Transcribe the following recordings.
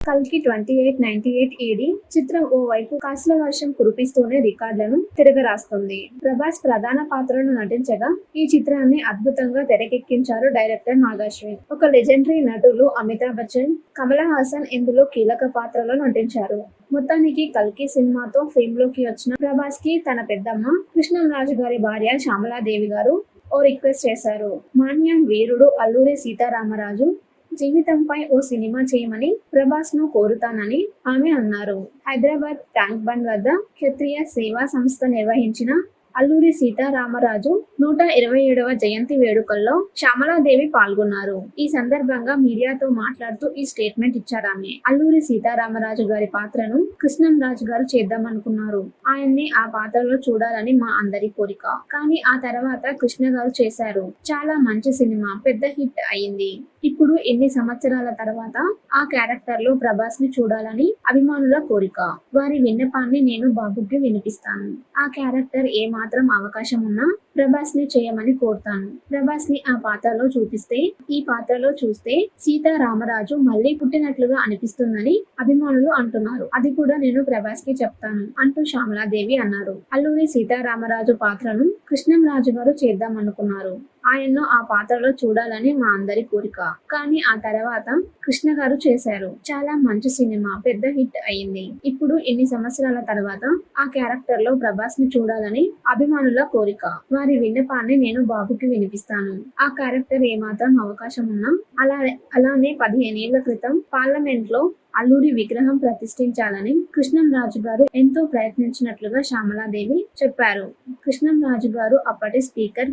కల్కి 2898 ఏడి చిత్రం ఓవైపు కాసుల వర్షం కురిపిస్తూనే రికార్డులను తిరగరాస్తుంది. ప్రభాస్ ప్రధాన పాత్రలో నటించగా ఈ చిత్రాన్ని అద్భుతంగా తెరకెక్కించారు డైరెక్టర్ నాగాశ్విన్. ఒక లెజెండరీ నటులు అమితాబ్ బచ్చన్, కమల్ హాసన్ ఇందులో కీలక పాత్రలో నటించారు. మొత్తానికి కల్కి సినిమాతో ఫేమ్ లోకి వచ్చిన ప్రభాస్ కి తన పెద్దమ్మ కృష్ణంరాజు గారి భార్య శ్యామలాదేవి గారు ఓ రిక్వెస్ట్ చేశారు. మాన్యం వీరుడు అల్లూరి సీతారామరాజు జీవితంపై ఓ సినిమా చేయమని ప్రభాస్ ను కోరుతానని ఆమె అన్నారు. హైదరాబాద్ ట్యాంక్ బండ్ వద్ద క్షత్రియ సేవా సంస్థ నిర్వహించిన అల్లూరి సీతారామరాజు 127వ జయంతి వేడుకల్లో శ్యామలాదేవి పాల్గొన్నారు. ఈ సందర్భంగా మీడియాతో మాట్లాడుతూ ఈ స్టేట్మెంట్ ఇచ్చారామె. అల్లూరి సీతారామరాజు గారి పాత్రను కృష్ణంరాజు గారు చేద్దామనుకున్నారు. ఆయన్ని ఆ పాత్రలో చూడాలని మా అందరి కోరిక. కానీ ఆ తర్వాత కృష్ణ గారు చేశారు. చాలా మంచి సినిమా, పెద్ద హిట్ అయింది. ఇప్పుడు ఎన్ని సంవత్సరాల తర్వాత ఆ క్యారెక్టర్ లో ప్రభాస్ ని చూడాలని అభిమానుల కోరిక. వారి విన్నపాన్ని నేను బాబుకి వినిపిస్తాను. ఆ క్యారెక్టర్ ఏ మాత్రం అవకాశం ఉన్నా ప్రభాస్ ని చేయమని కోరుతాను. ప్రభాస్ ని ఆ పాత్రలో చూపిస్తే, ఈ పాత్రలో చూస్తే సీతారామరాజు మళ్ళీ పుట్టినట్లుగా అనిపిస్తుందని అభిమానులు అంటున్నారు. అది కూడా నేను ప్రభాస్ కి చెప్తాను అంటూ శ్యామలాదేవి అన్నారు. అల్లూరి సీతారామరాజు పాత్రను కృష్ణంరాజు గారు చేద్దామనుకున్నారు. ఆయన్ను ఆ పాత్రలో చూడాలని మా అందరి కోరిక. కానీ ఆ తర్వాత కృష్ణ గారు చేశారు. చాలా మంచి సినిమా, పెద్ద హిట్ అయింది. ఇప్పుడు ఎన్ని సంవత్సరాల తర్వాత ఆ క్యారెక్టర్ లో ప్రభాస్ ని చూడాలని అభిమానుల కోరిక. వారి విన్నపాన్ని నేను బాబుకి వినిపిస్తాను. ఆ క్యారెక్టర్ ఏమాత్రం అవకాశం ఉన్నా అలానే 15 ఏళ్ల క్రితం పార్లమెంట్ లో అల్లూరి విగ్రహం ప్రతిష్ఠించాలని కృష్ణంరాజు గారు ఎంతో ప్రయత్నించినట్లుగా శ్యామలాదేవి చెప్పారు. కృష్ణంరాజు గారు అప్పటి స్పీకర్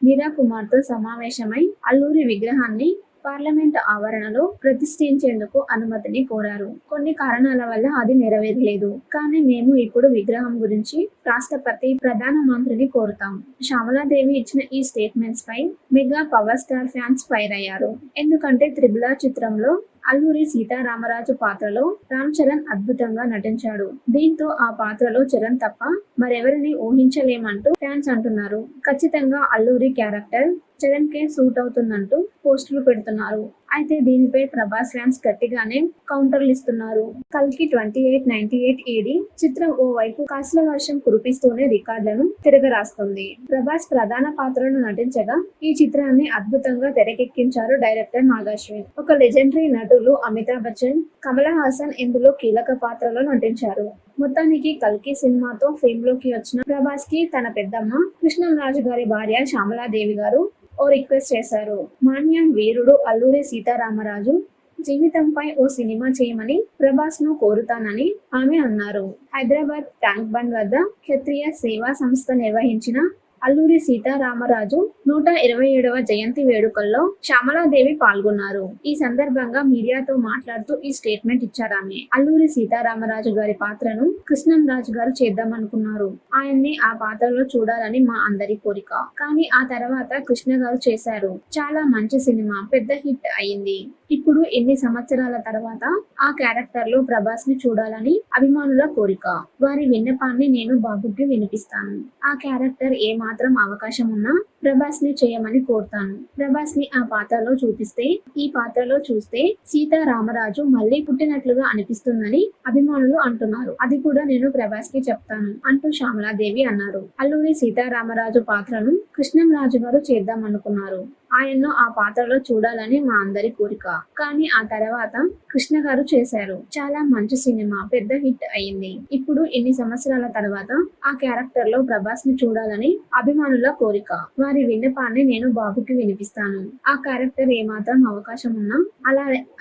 మీరా కుమార్ తో సమావేశమై అల్లూరి విగ్రహాన్ని పార్లమెంట్ ఆవరణలో ప్రతిష్ఠించేందుకు అనుమతిని కోరారు. కొన్ని కారణాల వల్ల అది నెరవేరలేదు. కానీ మేము ఇప్పుడు విగ్రహం గురించి రాష్ట్రపతి, ప్రధానమంత్రిని కోరుతాం. శ్యామలాదేవి ఇచ్చిన ఈ స్టేట్మెంట్స్ పై mega power star fans fire అయ్యారు. ఎందుకంటే RRR చిత్రంలో అల్లూరి సీతారామరాజు పాత్రలో రామ్ చరణ్ అద్భుతంగా నటించాడు. దీంతో ఆ పాత్రలో చరణ్ తప్ప మరెవరిని ఊహించలేమంటూ ఫ్యాన్స్ అంటున్నారు. ఖచ్చితంగా అల్లూరి క్యారెక్టర్ చరణ్ కే సూట్ అవుతుందంటూ పోస్టులు పెడుతున్నారు. అయితే దీనిపై ప్రభాస్ ఫ్యాన్స్ గట్టిగానే కౌంటర్లు ఇస్తున్నారు. కల్కి 2898 ఏడి చిత్రం ఓవైపు కాసుల వర్షం కురిపిస్తూనే రికార్డులను తిరగరాస్తుంది. ప్రభాస్ ప్రధాన పాత్రలో నటించగా ఈ చిత్రాన్ని అద్భుతంగా తెరకెక్కించారు డైరెక్టర్ నాగాశ్విన్. ఒక లెజెండరీ నటులు అమితాబ్ బచ్చన్, కమల్ హాసన్ ఇందులో కీలక పాత్రలో నటించారు. మొత్తానికి కల్కి సినిమాతో ఫేమ్ లోకి వచ్చిన ప్రభాస్ కి తన పెద్దమ్మ కృష్ణంరాజు గారి భార్య శ్యామలాదేవి గారు ఓ రిక్వెస్ట్ చేశారు. మాన్యం వీరుడు అల్లూరి సీతారామరాజు జీవితంపై ఓ సినిమా చేయమని ప్రభాస్ ను కోరుతానని ఆమె అన్నారు. హైదరాబాద్ ట్యాంక్ బండ్ వద్ద క్షత్రియ సేవా సంస్థ నిర్వహించిన అల్లూరి సీతారామరాజు 127వ జయంతి వేడుకల్లో శ్యామలాదేవి పాల్గొన్నారు. ఈ సందర్భంగా మీడియాతో మాట్లాడుతూ ఈ స్టేట్మెంట్ ఇచ్చారామె. అల్లూరి సీతారామరాజు గారి పాత్రను కృష్ణంరాజు గారు చేద్దామనుకున్నారు. ఆయన్ని ఆ పాత్రలో చూడాలని మా అందరి కోరిక. కానీ ఆ తర్వాత కృష్ణ గారు చేశారు. చాలా మంచి సినిమా, పెద్ద హిట్ అయింది. ఇప్పుడు ఎన్ని సంవత్సరాల తర్వాత ఆ క్యారెక్టర్ లో ప్రభాస్ ని చూడాలని అభిమానుల కోరిక. వారి విన్నపాన్ని నేను బాబుకి వినిపిస్తాను. ఆ క్యారెక్టర్ ఏ మాత్రం అవకాశం ఉన్నా ప్రభాస్ ని చేయమని కోరుతాను. ప్రభాస్ ని ఆ పాత్రలో చూపిస్తే, ఈ పాత్రలో చూస్తే సీతారామరాజు మళ్ళీ పుట్టినట్లుగా అనిపిస్తుందని అభిమానులు అంటున్నారు. అది కూడా నేను ప్రభాస్ కి చెప్తాను అంటూ శ్యామలాదేవి అన్నారు. అల్లూరి సీతారామరాజు పాత్రను కృష్ణంరాజు గారు చేద్దామనుకున్నారు. ఆయన్ను ఆ పాత్రలో చూడాలని మా అందరి కోరిక. కానీ ఆ తర్వాత కృష్ణ గారు చేశారు. చాలా మంచి సినిమా, పెద్ద హిట్ అయింది. ఇప్పుడు ఎన్ని సంవత్సరాల తర్వాత ఆ క్యారెక్టర్ లో ప్రభాస్ ని చూడాలని అభిమానుల కోరిక. వారి విన్నపాన్ని నేను బాబుకి వినిపిస్తాను. ఆ క్యారెక్టర్ ఏమాత్రం అవకాశం ఉన్నా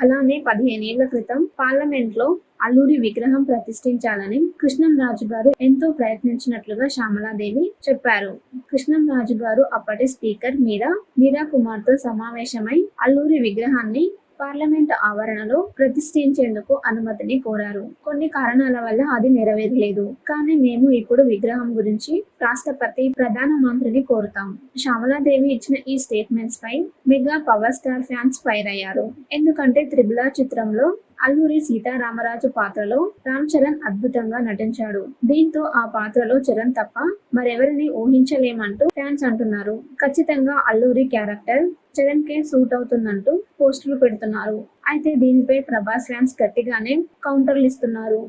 అలానే 15 ఏళ్ల క్రితం పార్లమెంట్ లో అల్లూరి విగ్రహం ప్రతిష్ఠించాలని కృష్ణంరాజు గారు ఎంతో ప్రయత్నించినట్లుగా శ్యామలాదేవి చెప్పారు. కృష్ణంరాజు గారు అప్పటి స్పీకర్ మీరా కుమార్ తో సమావేశమై అల్లూరి విగ్రహాన్ని పార్లమెంట్ ఆవరణలో ప్రతిష్ఠించేందుకు అనుమతిని కోరారు. కొన్ని కారణాల వల్ల అది నెరవేరలేదు. కానీ మేము ఇప్పుడు విగ్రహం గురించి రాష్ట్రపతి, ప్రధానమంత్రిని కోరుతాం. శ్యామలాదేవి ఇచ్చిన ఈ స్టేట్మెంట్స్ పై mega power star fans fire అయ్యారు. ఎందుకంటే RRR చిత్రంలో అల్లూరి సీతారామరాజు పాత్రలో రామ్ చరణ్ అద్భుతంగా నటించాడు. దీంతో ఆ పాత్రలో చరణ్ తప్ప మరెవరిని ఊహించలేమంటూ ఫ్యాన్స్ అంటున్నారు. ఖచ్చితంగా అల్లూరి క్యారెక్టర్ చరణ్ కే సూట్ అవుతుందంటూ పోస్టులు పెడుతున్నారు. అయితే దీనిపై ప్రభాస్ ఫ్యాన్స్ గట్టిగానే కౌంటర్లు ఇస్తున్నారు.